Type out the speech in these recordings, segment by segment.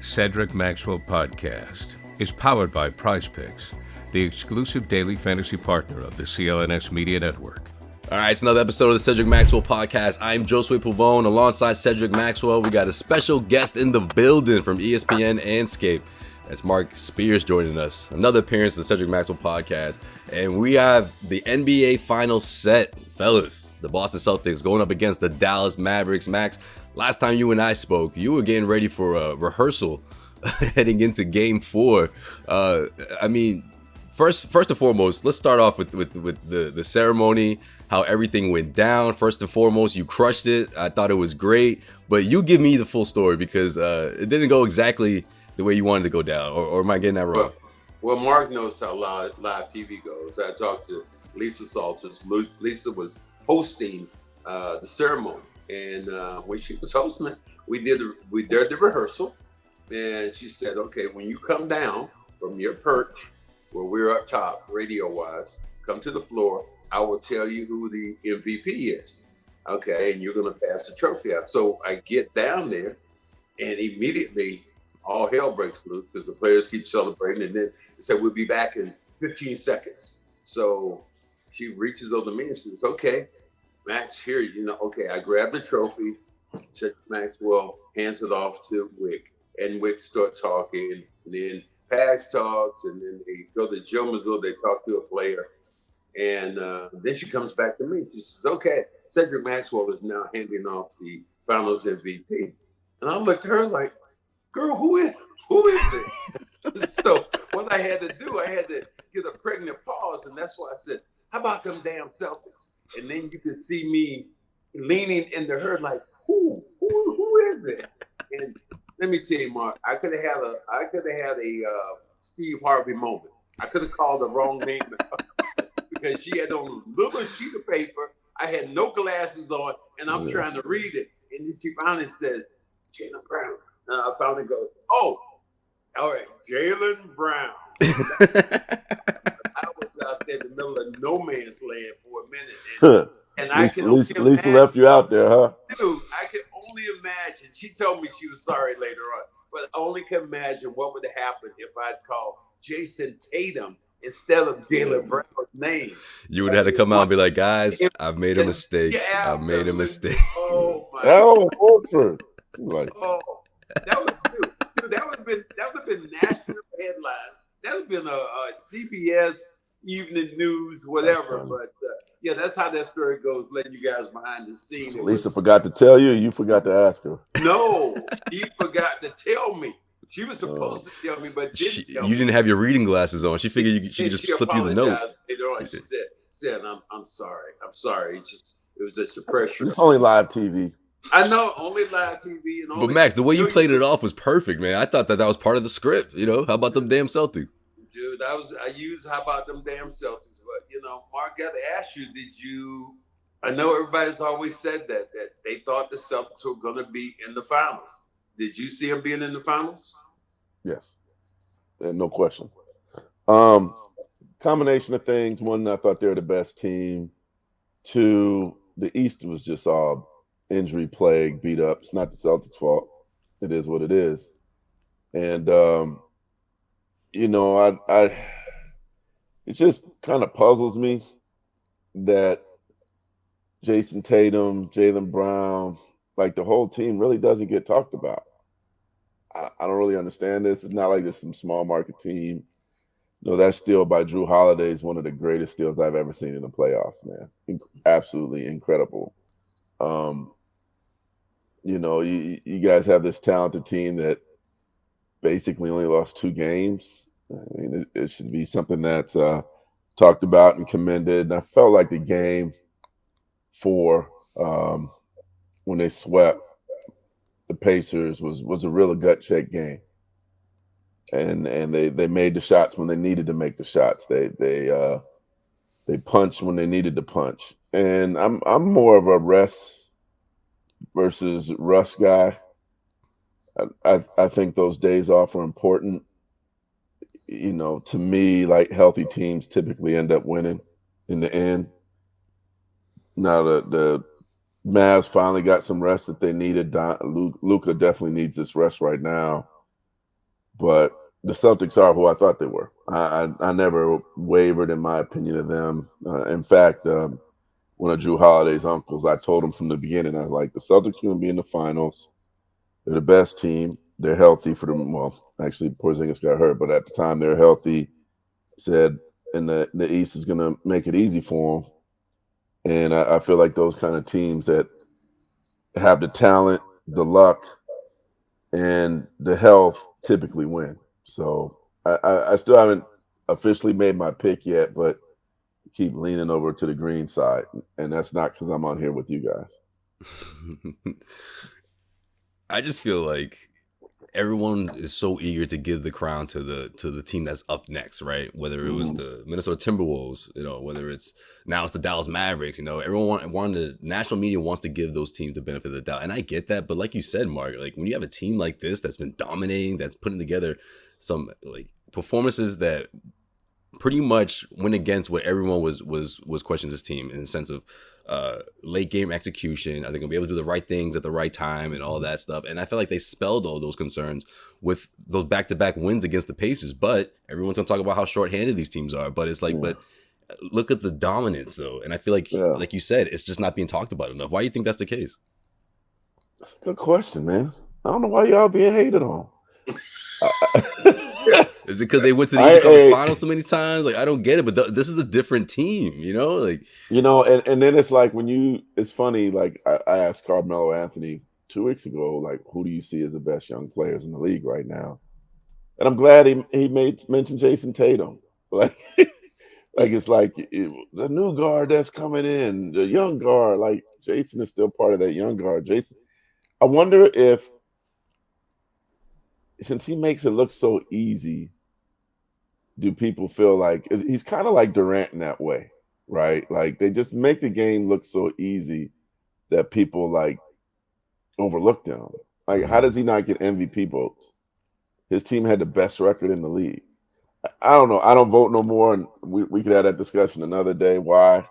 Cedric Maxwell Podcast is powered by PrizePicks, the exclusive daily fantasy partner of the CLNS Media Network. All right, it's another episode of the Cedric Maxwell Podcast. I'm Josue Pavone. Alongside Cedric Maxwell, we got a special guest in the building from ESPN and Scape. That's Marc Spears joining us. Another appearance of the Cedric Maxwell Podcast. And we have the NBA Finals set, fellas. The Boston Celtics going up against the Dallas Mavericks. Max, last time you and I spoke, you were getting ready for a rehearsal heading into Game 4. First and foremost, let's start off with the ceremony, how everything went down. First and foremost, you crushed it. I thought it was great, but you give me the full story because it didn't go exactly the way you wanted to go down, or am I getting that wrong? Well, Mark knows how live TV goes. I talked to Lisa Salters. Lisa was hosting the ceremony, and when she was hosting it, we did the rehearsal, and she said, "Okay, when you come down from your perch, where we're up top, radio-wise, come to the floor. I will tell you who the MVP is. Okay, and you're gonna pass the trophy out." So I get down there, and immediately all hell breaks loose because the players keep celebrating, and then they said we'll be back in 15 seconds. So she reaches over to me and says, "Okay, Max, here, okay." I grab the trophy. Cedric Maxwell hands it off to Wick, and Wick start talking, and then Pags talks, and then they go to Joe Mazzulla, they talk to a player, and then she comes back to me. She says, "Okay, Cedric Maxwell is now handing off the Finals MVP." And I looked at her like, "Girl, who is it?" So what I had to do, I had to get a pregnant pause, and that's why I said, "How about them damn Celtics?" And then you could see me leaning into her like, who is it? And let me tell you, Mark, I could have had a Steve Harvey moment. I could have called the wrong name because she had on a little sheet of paper. I had no glasses on, and I'm trying to read it. And then she finally says, "Jaylen Brown." And I finally go, "Oh, all right, Jaylen Brown." I was out there in the middle of no man's land for a minute. And I can Lisa left you out there, huh? Dude, I can only imagine. She told me she was sorry later on, but I only can imagine what would have happened if I'd called Jayson Tatum instead of Jaylen Brown's name. You would have to come out and be like, "Guys, I've made a mistake. Yeah, I've made a mistake." Oh my God. Like, that would have been national headlines. That would have been a CBS evening news, whatever. But that's how that story goes. Letting you guys behind the scenes. Lisa forgot to tell you. You forgot to ask her. No, she forgot to tell me. She was supposed to tell me, but didn't tell me. You didn't have your reading glasses on. She figured she could just slip you the note. Later on, she said, I'm sorry. I'm sorry. It was just a pressure. It's only live TV. I know, only live TV. And but Max, the way you played it off was perfect, man. I thought that was part of the script. How about them damn Celtics? Dude, I used "How about them damn Celtics?" But Mark, got to ask you, I know everybody's always said that they thought the Celtics were going to be in the finals. Did you see them being in the finals? Yes, no question. Combination of things. One, I thought they were the best team. Two, the East was just all injury plague, beat up. It's not the Celtics' fault. It is what it is. And it just kind of puzzles me that Jayson Tatum, Jaylen Brown, like the whole team really doesn't get talked about. I don't really understand this. It's not like this some small market team. That steal by Jrue Holiday is one of the greatest steals I've ever seen in the playoffs, man. Absolutely incredible. You guys have this talented team that basically only lost 2 games. I mean, it should be something that's talked about and commended. And I felt like the game 4, when they swept the Pacers, was a real gut check game. And they made the shots when they needed to make the shots. They punched when they needed to punch. And I'm more of a rest versus Russ guy. I think those days off are important. To me, like healthy teams typically end up winning in the end. Now the Mavs finally got some rest that they needed. Luka definitely needs this rest right now. but the Celtics are who I thought they were. I never wavered in my opinion of them. In fact, one of Jrue Holiday's uncles, I told him from the beginning, I was like, the Celtics are going to be in the finals. They're the best team. They're healthy for them. Well, actually, Porzingis got hurt, but at the time they're healthy. Said, and the East is going to make it easy for them. And I feel like those kind of teams that have the talent, the luck, and the health typically win. So I still haven't officially made my pick yet, but keep leaning over to the green side. And that's not because I'm on here with you guys. I just feel like everyone is so eager to give the crown to the team that's up next, right? Whether it was the Minnesota Timberwolves, whether it's the Dallas Mavericks, everyone the national media wants to give those teams the benefit of the doubt. And I get that, but like you said, Mark, like when you have a team like this that's been dominating, that's putting together some like performances that pretty much went against what everyone was questioning this team in the sense of late game execution. Are they going to be able to do the right things at the right time and all that stuff? And I feel like they spelled all those concerns with those back-to-back wins against the Pacers. But everyone's going to talk about how shorthanded these teams are. But it's like, but look at the dominance, though. And I feel like, like you said, it's just not being talked about enough. Why do you think that's the case? That's a good question, man. I don't know why y'all being hated on. Is it because they went to the Eastern Conference Finals so many times? Like, I don't get it, but this is a different team, and then it's like it's funny, like I asked Carmelo Anthony 2 weeks ago, like, who do you see as the best young players in the league right now? And I'm glad he mentioned Jayson Tatum. Like, it's like the new guard that's coming in, the young guard, like Jayson is still part of that young guard. Jayson, I wonder if, since he makes it look so easy, do people feel like he's kind of like Durant in that way, right? Like they just make the game look so easy that people like overlook them. Like, how does he not get MVP votes? His team had the best record in the league. I don't know. I don't vote no more, and we could have that discussion another day. Why?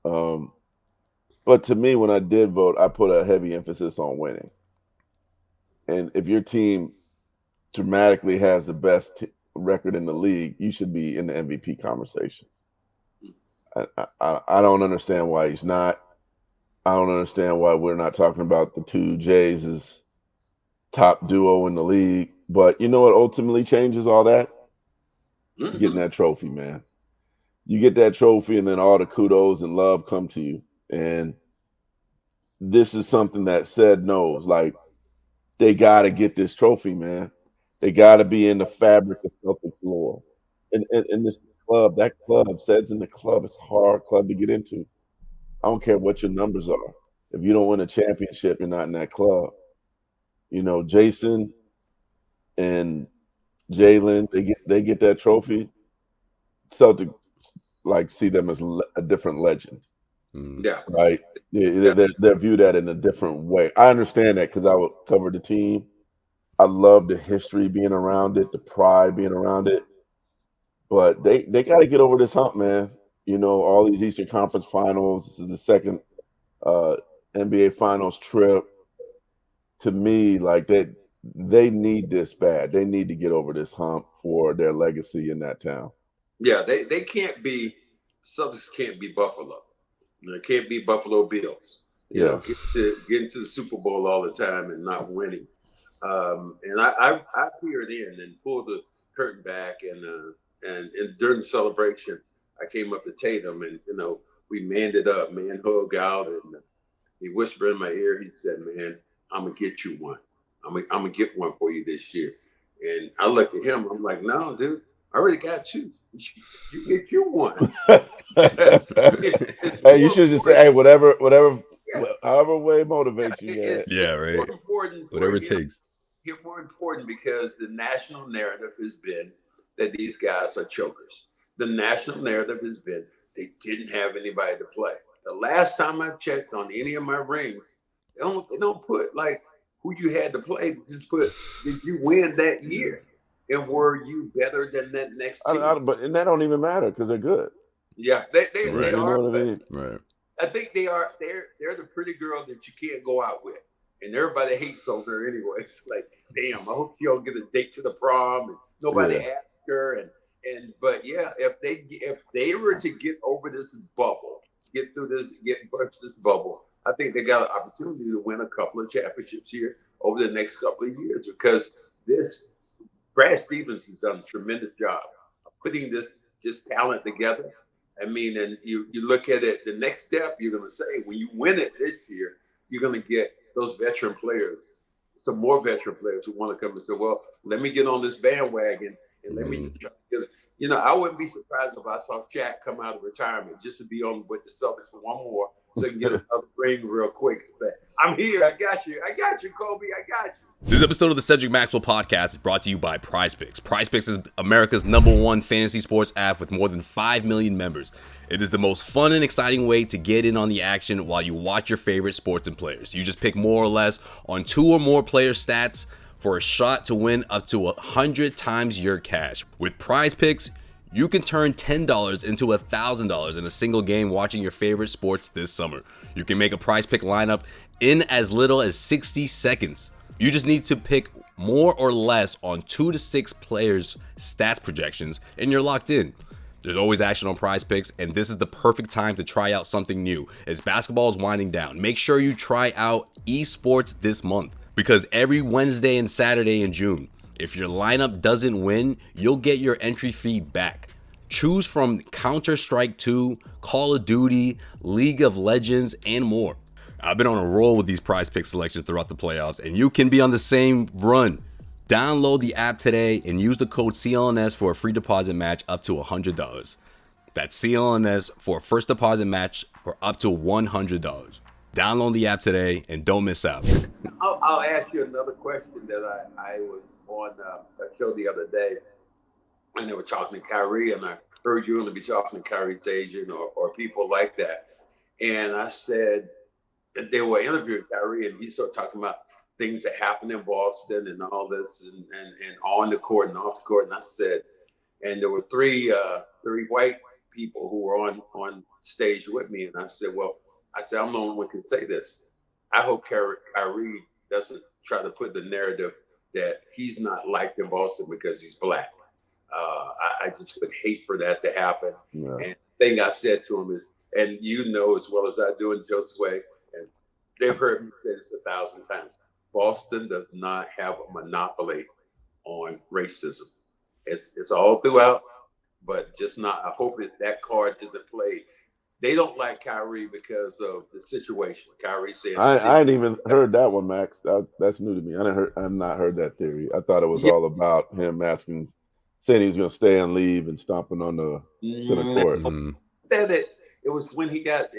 But to me, when I did vote, I put a heavy emphasis on winning. And if your team dramatically has the best record in the league, you should be in the MVP conversation. I don't understand why he's not. I don't understand why we're not talking about the two Jays as top duo in the league. But you know what ultimately changes all that? Getting that trophy, man. You get that trophy, and then all the kudos and love come to you. And this is something that Ced knows. Like, they got to get this trophy, man. They got to be in the fabric of Celtic lore. And this club, that club, Ced's in the club. It's a hard club to get into. I don't care what your numbers are. If you don't win a championship, you're not in that club. Jayson and Jaylen, they get that trophy. Celtics see them as a different legend. Yeah. Right. They're viewed at in a different way. I understand that because I would cover the team. I love the history being around it, the pride being around it. But they got to get over this hump, man. All these Eastern Conference Finals. This is the second NBA Finals trip. To me, like they need this bad. They need to get over this hump for their legacy in that town. Yeah, they can't be – Celtics can't be Buffalo. They can't be Buffalo Bills. Get into the Super Bowl all the time and not winning. And I peered in and pulled the curtain back, and during the celebration, I came up to Tatum, and we manned it up, man hug out, and he whispered in my ear. He said, "Man, I'm gonna get you one. I'm gonna get one for you this year." And I looked at him. I'm like, "No, dude, I already got you. You get you one." Hey, you should just say, "Hey, whatever, however way motivates you." It's right. More important, whatever it takes. It's more important because the national narrative has been that these guys are chokers. The national narrative has been they didn't have anybody to play. The last time I checked on any of my rings, they don't put like who you had to play. Just put, did you win that year? And were you better than that next team? And that don't even matter because they're good. Yeah, they Right. are. You know what I mean? Right. I think they are. They're the pretty girl that you can't go out with, and everybody hates on her anyway. It's like, damn, I hope she don't get a date to the prom, and nobody asked her. But yeah, if they were to get over this bubble, get burst this bubble, I think they got an opportunity to win a couple of championships here over the next couple of years, because Brad Stevens has done a tremendous job of putting this talent together. I mean, and you look at it, the next step, you're going to say, when you win it this year, you're going to get those veteran players, some more veteran players who want to come and say, well, let me get on this bandwagon and let me just try to get it. You know, I wouldn't be surprised if I saw Shaq come out of retirement just to be on with the Celtics for one more, so he can get another ring real quick. I'm here. I got you, Kobe. I got you. This episode of the Cedric Maxwell podcast is brought to you by PrizePicks. PrizePicks is America's #1 fantasy sports app with more than 5 million members. It is the most fun and exciting way to get in on the action while you watch your favorite sports and players. You just pick more or less on 2 or more player stats for a shot to win up to 100 times your cash. With PrizePicks, you can turn $10 into $1,000 in a single game watching your favorite sports this summer. You can make a PrizePick lineup in as little as 60 seconds. You just need to pick more or less on 2 to 6 players' stats projections, and you're locked in. There's always action on PrizePicks, and this is the perfect time to try out something new. As basketball is winding down, make sure you try out esports this month, because every Wednesday and Saturday in June, if your lineup doesn't win, you'll get your entry fee back. Choose from Counter-Strike 2, Call of Duty, League of Legends, and more. I've been on a roll with these PrizePicks selections throughout the playoffs, and you can be on the same run. Download the app today and use the code CLNS for a free deposit match up to $100. That's CLNS for a first deposit match for up to $100. Download the app today and don't miss out. I'll ask you another question that I was on a show the other day, and they were talking to Kyrie, and I heard you going to be talking to Kyrie's agent or people like that. And I said, they were interviewing Kyrie, and he started talking about things that happened in Boston and all this, and on the court and off the court. And I said, and there were three white people who were on stage with me, and I said, I'm the only one who can say this. I hope Kyrie doesn't try to put the narrative that he's not liked in Boston because he's black. I just would hate for that to happen. Yeah. And the thing I said to him is, and you know as well as I do, in Josue, and they've heard me say this 1,000 times, Boston does not have a monopoly on racism. It's all throughout, but just not. I hope that card isn't played. They don't like Kyrie because of the situation. Kyrie said, I ain't even heard that one, Max. That's new to me. I've not heard that theory. I thought it was all about him saying he was going to stay and leave and stomping on the center court. Said it was when he got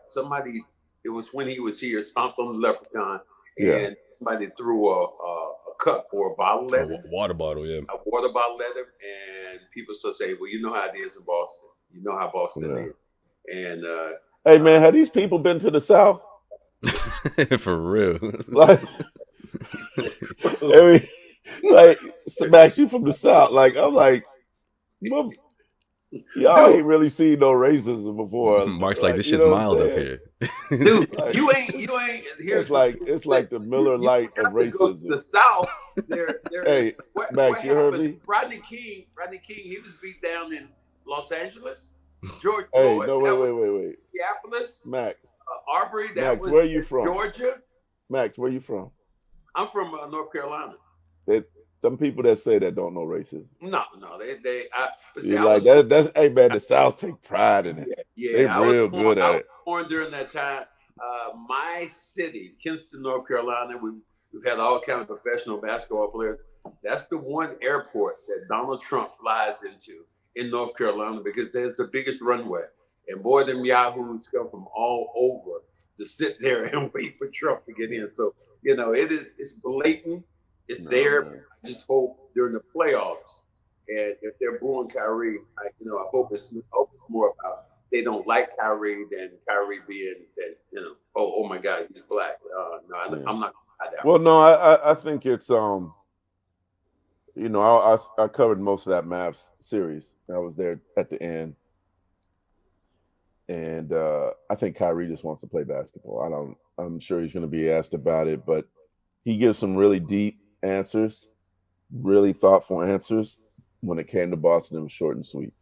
somebody. It was when he was here, stomped on the leprechaun, and somebody threw a cup or a bottle at him. A water bottle, yeah. A water bottle at him, and people still say, well, you know how it is in Boston. You know how Boston is. And hey, man, have these people been to the South? For real. Max, you from the South. I'm like, y'all ain't really seen no racism before. Mark's like, this shit's mild up here. Dude, you ain't. It's like the Miller Lite of racism. The South, hey, Max, you heard me? Rodney King, he was beat down in Los Angeles. George Hey, Floyd, no, wait. Minneapolis. Max. Arbery, Max, where are you from? Georgia. Max, where you from? I'm from North Carolina. Some people that say that don't know racism. No, that's hey man, the South take pride in it. Yeah, they're real good at it. I was born during that time. My city, Kinston, North Carolina, we've had all kinds of professional basketball players. That's the one airport that Donald Trump flies into in North Carolina because there's the biggest runway. And boy, them yahoos come from all over to sit there and wait for Trump to get in. So, it's blatant. It's there. Man. I just hope during the playoffs, and if they're booing Kyrie, I hope it's more about they don't like Kyrie than Kyrie being that, oh my God, he's black. I'm not gonna hide that. Well, no, I think it's I covered most of that Mavs series. I was there at the end, and I think Kyrie just wants to play basketball. I'm sure he's going to be asked about it, but he gives some really deep answers, really thoughtful answers. When it came to Boston, it was short and sweet.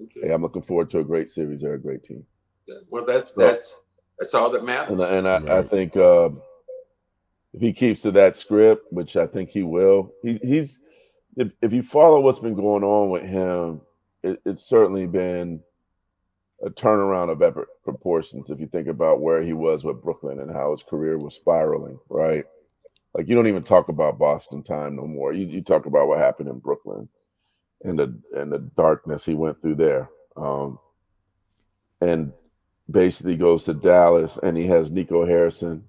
Okay. Hey, I'm looking forward to a great series. They're a great team. Well, that's all that matters. I think if he keeps to that script, which I think he will, he's if you follow what's been going on with him, it's certainly been a turnaround of epic proportions. If you think about where he was with Brooklyn and how his career was spiraling, right? Like you don't even talk about Boston time no more. You talk about what happened in Brooklyn and the darkness he went through there. And basically goes to Dallas, and he has Nico Harrison,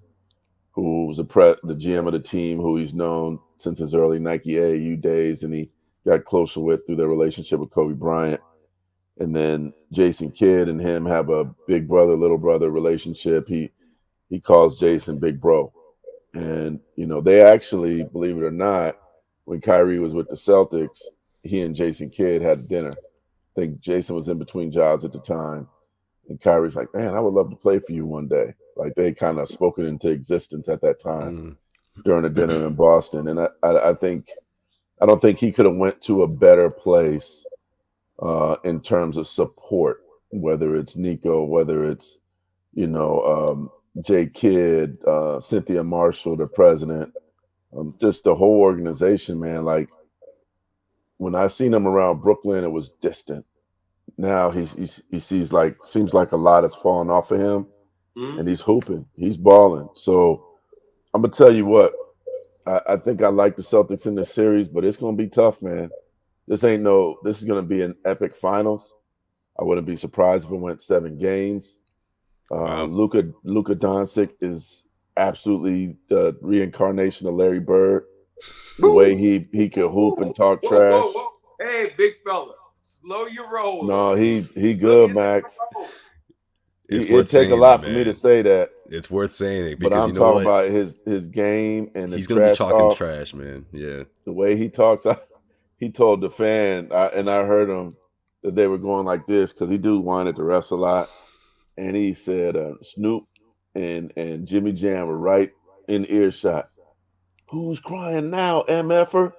who was the GM of the team, who he's known since his early Nike AAU days, and he got closer with through their relationship with Kobe Bryant. And then Jason Kidd and him have a big brother, little brother relationship. He calls Jason Big Bro. And, they actually, believe it or not, when Kyrie was with the Celtics, he and Jason Kidd had dinner. I think Jason was in between jobs at the time. And Kyrie's like, man, I would love to play for you one day. Like they kind of spoken into existence at that time during a dinner in Boston. And I don't think he could have went to a better place in terms of support, whether it's Nico, whether it's, Jay Kidd, Cynthia Marshall, the president, just the whole organization, man. Like when I seen him around Brooklyn, it was distant. Now he seems like a lot has fallen off of him, and he's hooping, he's balling. So I'm gonna tell you what, I think I like the Celtics in this series, but it's gonna be tough, man. This is gonna be an epic finals. I wouldn't be surprised if it went 7 games. Luka Doncic is absolutely the reincarnation of Larry Bird. The way he could hoop and talk trash. Whoa. Hey, big fella. Slow your roll. No, he good, Max. It take a lot for me to say that. It's worth saying it because but I'm talking about his game and he's gonna be talking trash, man. Yeah, the way he talks. He told the fan, and I heard him that they were going like this because he do whine at the refs a lot, and he said Snoop and Jimmy Jam were right in earshot. Who's crying now, MFer?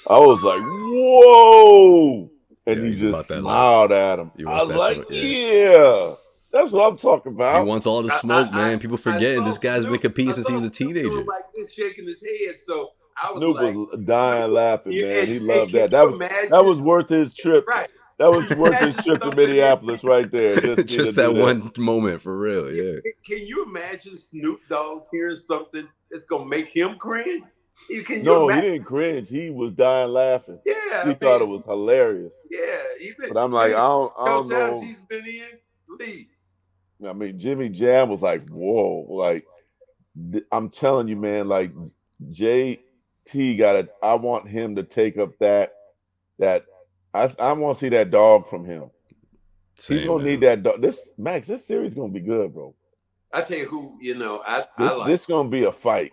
I was like, whoa. And he just smiled at him. I was like, yeah, that's what I'm talking about. He wants all the smoke, man. People forgetting this guy's been competing since he was a teenager. Like this, shaking his head. So I was Snoop was dying laughing, man. He loved that. That was worth his trip. Right. That was worth his trip to Minneapolis right there. Just that one moment, for real, yeah. Can you imagine Snoop Dogg hearing something that's going to make him cringe? He didn't cringe. He was dying laughing. Yeah. He thought it was hilarious. Yeah. But I'm like, I don't know. Times he's been in, please. I mean, Jimmy Jam was like, whoa. Like, I'm telling you, man, like, JT I want him to take up that I want to see that dog from him. He's going to need that dog. This series is going to be good, bro. I tell you who, this going to be a fight.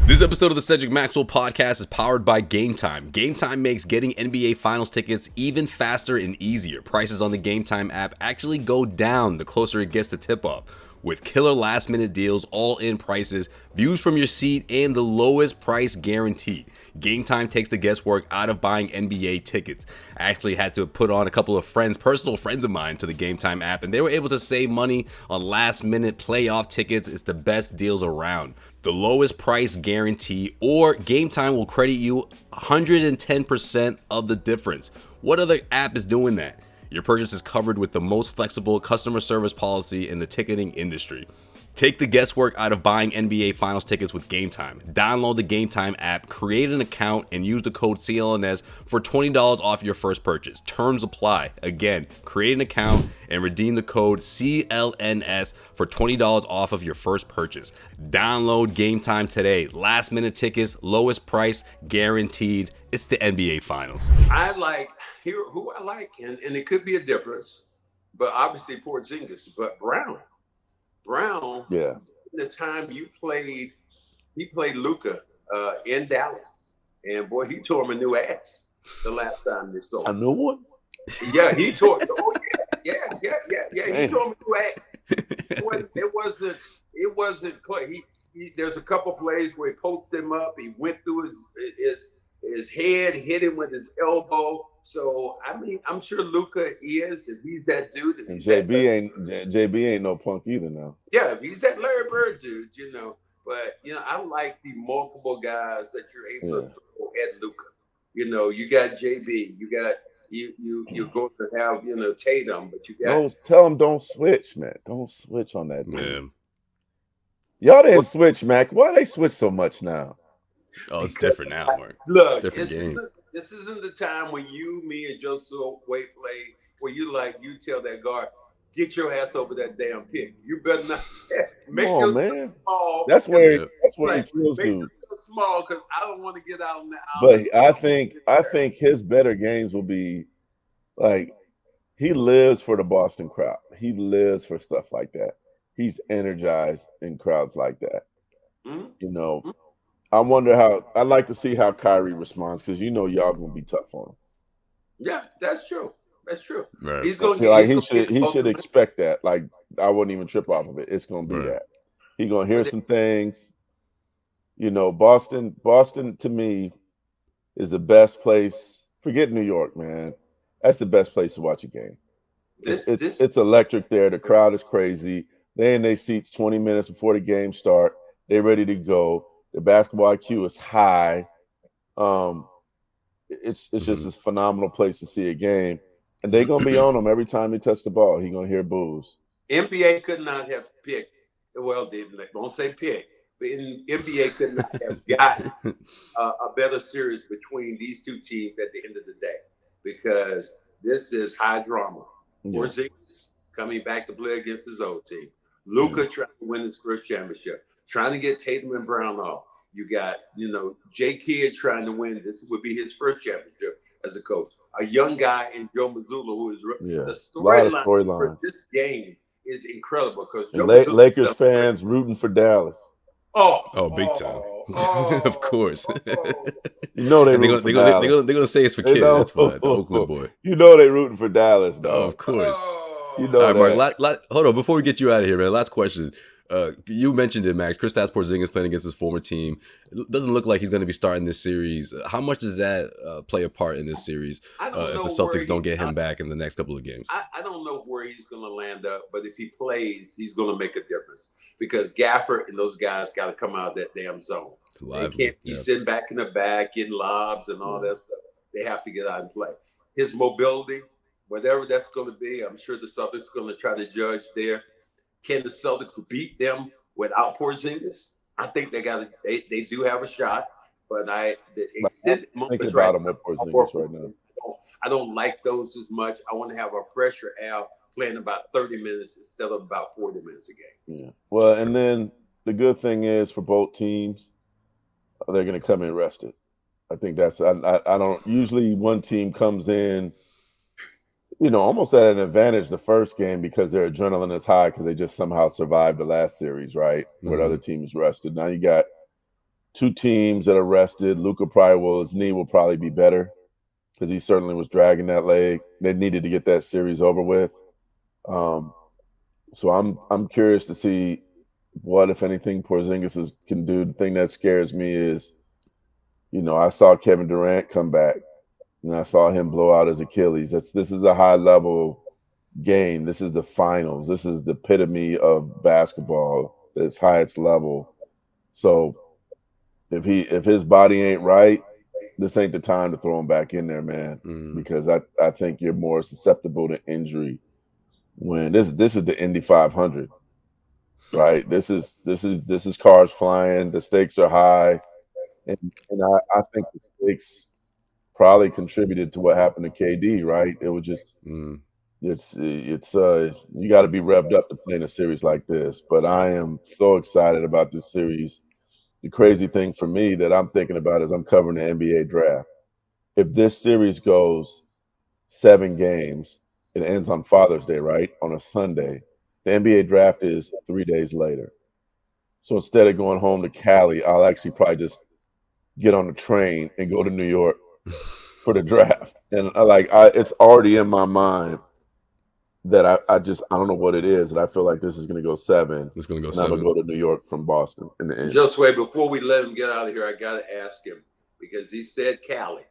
This episode of the Cedric Maxwell podcast is powered by Game Time. Game Time makes getting NBA Finals tickets even faster and easier. Prices on the Game Time app actually go down the closer it gets to tip-off. With killer last-minute deals, all-in prices, views from your seat, and the lowest price guaranteed. Game Time takes the guesswork out of buying NBA tickets. I actually had to put on a couple of personal friends of mine, to the Game Time app, and they were able to save money on last-minute playoff tickets. It's the best deals around. The lowest price guarantee, or Game Time will credit you 110% of the difference. What other app is doing that? Your purchase is covered with the most flexible customer service policy in the ticketing industry. Take the guesswork out of buying NBA Finals tickets with Game Time. Download the Game Time app, create an account, and use the code CLNS for $20 off your first purchase. Terms apply. Again, create an account and redeem the code CLNS for $20 off of your first purchase. Download Game Time today. Last minute tickets, lowest price, guaranteed. It's the NBA Finals. Who I like, and it could be a difference, but obviously Porzingis, but Brown, yeah. The time he played Luka in Dallas, and boy, he tore him a new ass the last time they saw him. A new one? Yeah, he tore. Oh yeah. He tore him a new ass. It wasn't Clay. there's a couple plays where he posted him up. He went through his head, hit him with his elbow. So I mean, I'm sure Luka is, if he's that dude. If And he's JB ain't no punk either now. yeah, if he's that Larry Bird dude, you know. But you know, I like the multiple guys that you're able to throw at Luka. You know, you got JB, you got you're going to have, you know, Tatum, but you got No, tell him don't switch, man. Don't switch on that dude. Man. Y'all didn't switch, Mac. Why they switch so much now? Oh, it's different now, Mark. Look, Different game. This isn't the time when you, me, and Joseph Wade play where you tell that guard, get your ass over that damn pick. You better not make yourself small. That's where he kills make dudes. yourself small because I don't want to get out on the But I think his better games will be like he lives for the Boston crowd. He lives for stuff like that. He's energized in crowds like that. Mm-hmm. You know, I wonder I'd like to see how Kyrie responds because you know y'all gonna be tough on him. Yeah, that's true. That's true. Right. He's going he should expect that. Like I wouldn't even trip off of it. It's gonna be that. He's gonna hear some things. You know, Boston to me is the best place. Forget New York, man. That's the best place to watch a game. It's electric there. The crowd is crazy. They in their seats 20 minutes before the game start. They're ready to go. The basketball IQ is high. It's just a phenomenal place to see a game. And they're going to be on him every time he touch the ball. He's going to hear boos. NBA could not have picked. Well, they don't say pick. But NBA could not have gotten a better series between these two teams at the end of the day. Because this is high drama. Porzingis coming back to play against his old team. Luka trying to win his first championship. Trying to get Tatum and Brown off. You got, you know, Jay Kidd trying to win. This would be his first championship as a coach. A young guy in Joe Mazzulla who is the storyline for this game is incredible because Lakers fans rooting for Dallas. Oh, big time. Of course. You know they're gonna say it's for kids. That's why the Oakland boy. You know they're rooting for Dallas, dog. Oh, of course. You know all right, Mark. Hold on, before we get you out of here, man. Last question. You mentioned it, Max. Kristaps Porzingis playing against his former team. It doesn't look like he's going to be starting this series. How much does that play a part in this series if the Celtics don't get him back in the next couple of games? I don't know where he's going to land up, but if he plays, he's going to make a difference because Gafford and those guys got to come out of that damn zone. They can't be sitting back in the back, getting lobs and all that stuff. They have to get out and play. His mobility, whatever that's going to be, I'm sure the Celtics are going to try to judge there. Can the Celtics beat them without Porzingis? I think they do have a shot, but the extended moments right now, I don't like those as much. I want to have a fresher Al playing about 30 minutes instead of about 40 minutes a game. Yeah. Well, and then the good thing is for both teams, they're going to come in rested. I think that's I don't usually one team comes in, you know, almost at an advantage the first game because their adrenaline is high because they just somehow survived the last series, right? Where the other team is rested. Now you got two teams that are rested. Luka his knee will probably be better because he certainly was dragging that leg. They needed to get that series over with. So I'm curious to see what, if anything, Porzingis can do. The thing that scares me is, you know, I saw Kevin Durant come back. And I saw him blow out his Achilles. This is a high-level game. This is the finals. This is the epitome of basketball at its highest level. So if his body ain't right, this ain't the time to throw him back in there, man. Because I think you're more susceptible to injury when this is the Indy 500, right? This is cars flying. The stakes are high, and I think the stakes probably contributed to what happened to KD, right? It was just it's you got to be revved up to play in a series like this. But I am so excited about this series. The crazy thing for me that I'm thinking about is I'm covering the NBA draft. If this series goes 7 games, it ends on Father's Day, right? On a Sunday. The NBA draft is 3 days later. So instead of going home to Cali, I'll actually probably just get on the train and go to New York for the draft. And it's already in my mind that I don't know what it is, and I feel like this is going to go 7. It's going to go and 7. I'm going to go to New York from Boston in the end. Just wait, before we let him get out of here, I got to ask him, because he said Cali.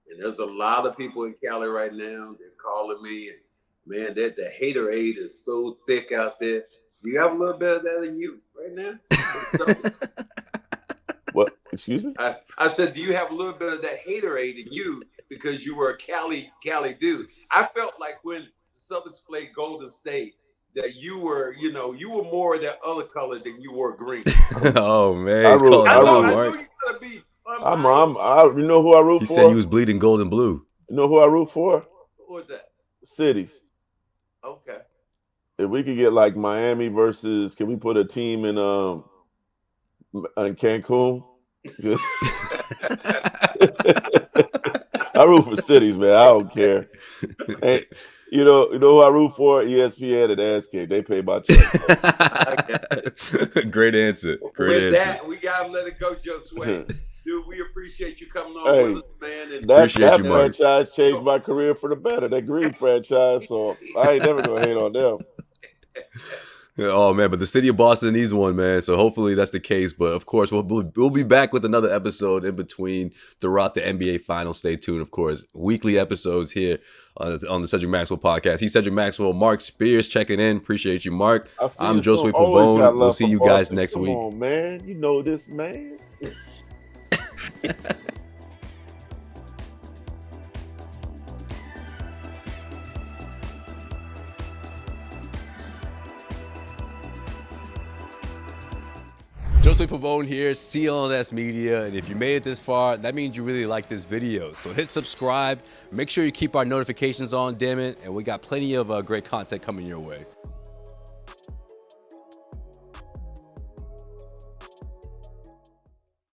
And there's a lot of people in Cali right now. They're calling me. And, man, the haterade is so thick out there. Do you have a little bit of that in you right now? What? Excuse me? I said, do you have a little bit of that haterade in you because you were a Cali dude? I felt like when the Celtics played Golden State, that you were more of that other color than you were green. Oh man, I know Mark. you gotta be. You know who I root for? He said he was bleeding gold and blue. You know who I root for? Who was that? Cities. Okay. If we could get like Miami versus, can we put a team in Cancun? I root for cities, man. I don't care. Hey, you know who I root for? ESPN and Escape. They pay my check. Great answer. With that, we gotta let it go, just wait. Dude, we appreciate you coming on with us, man. And that franchise changed my career for the better. That green franchise, so I ain't never gonna hate on them. Oh man, but the city of Boston needs one, man. So hopefully that's the case. But of course, we'll be back with another episode in between throughout the NBA Finals. Stay tuned, of course. Weekly episodes here on the Cedric Maxwell podcast. He's Cedric Maxwell. Marc Spears checking in. Appreciate you, Mark. I'm Josue Pavone. We'll see you guys next week. Come on, man. You know this, man. Josue Pavone here, CLNS Media, and if you made it this far, that means you really like this video. So hit subscribe, make sure you keep our notifications on, damn it, and we got plenty of great content coming your way.